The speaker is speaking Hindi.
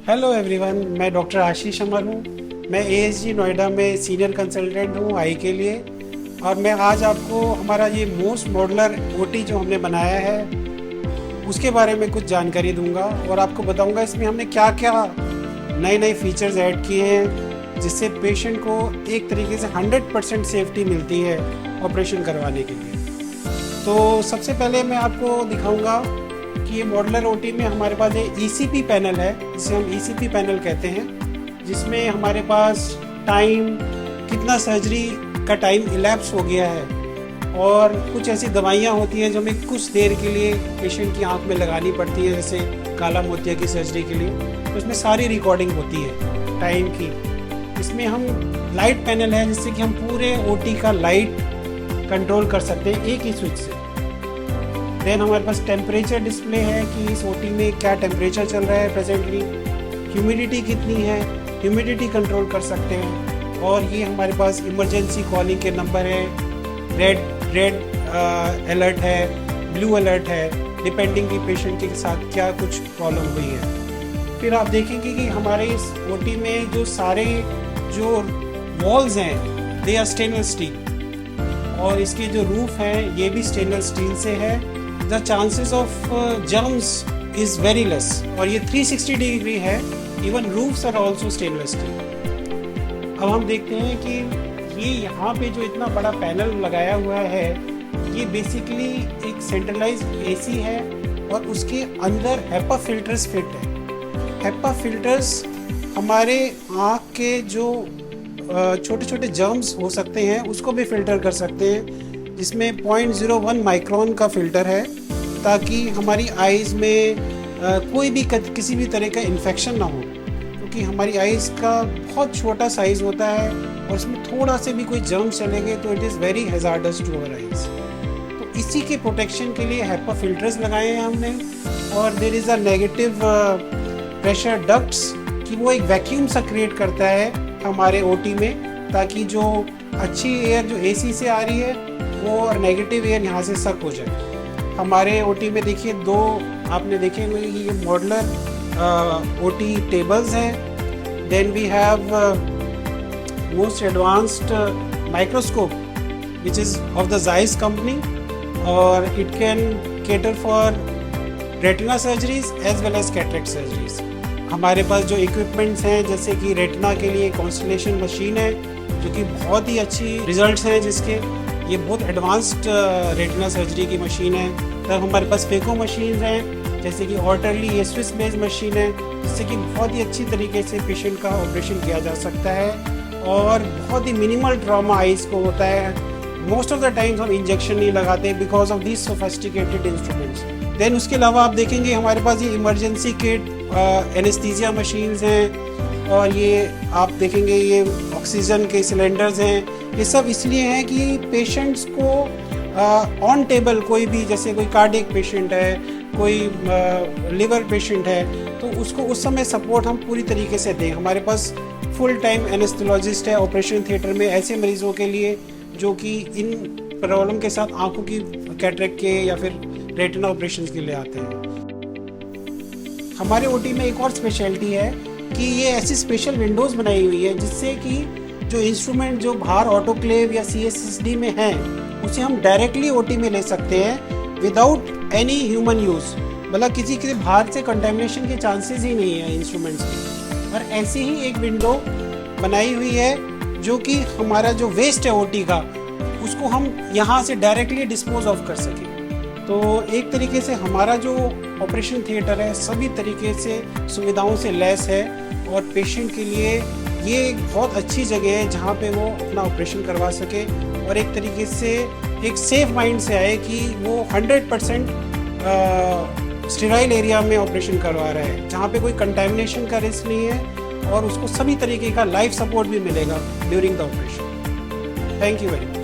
हेलो एवरीवन, मैं डॉक्टर आशीष अमर हूँ। मैं एएसजी नोएडा में सीनियर कंसल्टेंट हूँ आई के लिए। और मैं आज आपको हमारा ये मोस्ट मॉडुलर ओटी जो हमने बनाया है उसके बारे में कुछ जानकारी दूंगा और आपको बताऊंगा इसमें हमने क्या क्या नए नए फीचर्स ऐड किए हैं जिससे पेशेंट को एक तरीके से 100% सेफ्टी मिलती है ऑपरेशन करवाने के लिए। तो सबसे पहले मैं आपको दिखाऊंगा कि ये मॉडुलर ओटी में हमारे पास ये ईसीपी पैनल है, जिसे हम ईसीपी पैनल कहते हैं, जिसमें हमारे पास टाइम, कितना सर्जरी का टाइम इलैप्स हो गया है और कुछ ऐसी दवाइयाँ होती हैं जो हमें कुछ देर के लिए पेशेंट की आंख में लगानी पड़ती है, जैसे काला मोतिया की सर्जरी के लिए। तो इसमें सारी रिकॉर्डिंग होती है टाइम की। इसमें हम लाइट पैनल है जिससे कि हम पूरे ओटी का लाइट कंट्रोल कर सकते हैं एक ही स्विच से। देन हमारे पास टेम्परेचर डिस्प्ले है कि इस ओटी में क्या टेम्परेचर चल रहा है प्रेजेंटली, ह्यूमिडिटी कितनी है, ह्यूमिडिटी कंट्रोल कर सकते हैं। और ये हमारे पास इमरजेंसी कॉलिंग के नंबर है, रेड अलर्ट है, ब्लू अलर्ट है, डिपेंडिंग की पेशेंट के साथ क्या कुछ प्रॉब्लम हुई है। फिर आप देखेंगे कि हमारे इस ओटी में जो सारे जो वॉल्स हैं दे आर स्टेनलेस स्टील और इसके जो रूफ हैं ये भी स्टेनलेस स्टील से है। The chances of germs is very less और ये 360 डिग्री है। Even roofs are also stainless steel. अब हम देखते हैं कि ये यहाँ पे जो इतना बड़ा पैनल लगाया हुआ है ये बेसिकली एक सेंट्रलाइज्ड एसी है और उसके अंदर हेपा फिल्टर्स फिट है। हेपा फिल्टर्स हमारे आँख के जो छोटे छोटे जर्म्स हो सकते हैं उसको भी फिल्टर कर सकते हैं, जिसमें 0.01 माइक्रोन का फिल्टर है ताकि हमारी आइज़ में कोई भी किसी भी तरह का इन्फेक्शन ना हो, क्योंकि हमारी आइज़ का बहुत छोटा साइज़ होता है और उसमें थोड़ा से भी कोई जर्म्स चलेंगे तो it is very hazardous to our eyes. तो इसी के प्रोटेक्शन के लिए हेपा फिल्टर्स लगाए हैं हमने। और there is a negative pressure ducts कि वो एक वैक्यूम सा क्रिएट करता है हमारे ओटी में, ताकि जो अच्छी एयर जो एसी से आ रही है वो और नेगेटिव एयर यहाँ से सक हो जाए। हमारे ओटी में देखिए दो आपने देखे हुए ये मॉडुलर ओटी टेबल्स हैं। Then we have most advanced microscope which is of the Zeiss company और it can cater for retina surgeries as well as cataract surgeries. हमारे पास जो इक्विपमेंट्स हैं जैसे कि रेटिना के लिए कॉन्स्टलेशन मशीन है जो कि बहुत ही अच्छी रिजल्ट्स हैं जिसके, ये बहुत एडवांस्ड रेटिना सर्जरी की मशीन है। तब हमारे पास फेको मशीन हैं जैसे कि ऑर्टरली ये स्विस बेस्ड मशीन है जिससे कि बहुत ही अच्छी तरीके से पेशेंट का ऑपरेशन किया जा सकता है और बहुत ही मिनिमल ट्रॉमा आइज़ को होता है। मोस्ट ऑफ द टाइम्स हम इंजेक्शन नहीं लगाते because of this sophisticated instruments. Then उसके अलावा आप देखेंगे हमारे पास ये इमरजेंसी किट एनेस्थीसिया मशीन्स हैं और ये आप देखेंगे ये ऑक्सीजन के सिलेंडर्स हैं। ये सब इसलिए हैं कि पेशेंट्स को ऑन टेबल कोई भी, जैसे कोई कार्डियक पेशेंट है, कोई लिवर पेशेंट है, तो उसको उस समय सपोर्ट हम पूरी तरीके से दें। हमारे पास फुल टाइम एनेस्थेलॉजिस्ट है ऑपरेशन थिएटर में ऐसे मरीज़ों के लिए जो कि इन प्रॉब्लम के साथ आंखों की कैटरेक्ट के या फिर रेटिना ऑपरेशन के लिए आते हैं। हमारे ओटी में एक और स्पेशलिटी है कि ये ऐसी स्पेशल विंडोज़ बनाई हुई है जिससे कि जो इंस्ट्रूमेंट जो बाहर ऑटोक्लेव या CSSD में हैं उसे हम डायरेक्टली ओटी में ले सकते हैं विदाउट एनी ह्यूमन यूज़। मतलब किसी के बाहर से कंटेमिनेशन के चांसेस ही नहीं है इंस्ट्रूमेंट्स के। और ऐसी ही एक विंडो बनाई हुई है जो कि हमारा जो वेस्ट है ओटी का उसको हम यहाँ से डायरेक्टली डिस्पोज ऑफ कर सकें। तो एक तरीके से हमारा जो ऑपरेशन थिएटर है सभी तरीके से सुविधाओं से लैस है और पेशेंट के लिए ये एक बहुत अच्छी जगह है जहाँ पे वो अपना ऑपरेशन करवा सके और एक तरीके से एक सेफ माइंड से आए कि वो 100% स्टेराइल एरिया में ऑपरेशन करवा रहा है जहाँ पे कोई कंटामिनेशन का रिस्क नहीं है और उसको सभी तरीके का लाइफ सपोर्ट भी मिलेगा during the operation. Thank you very much.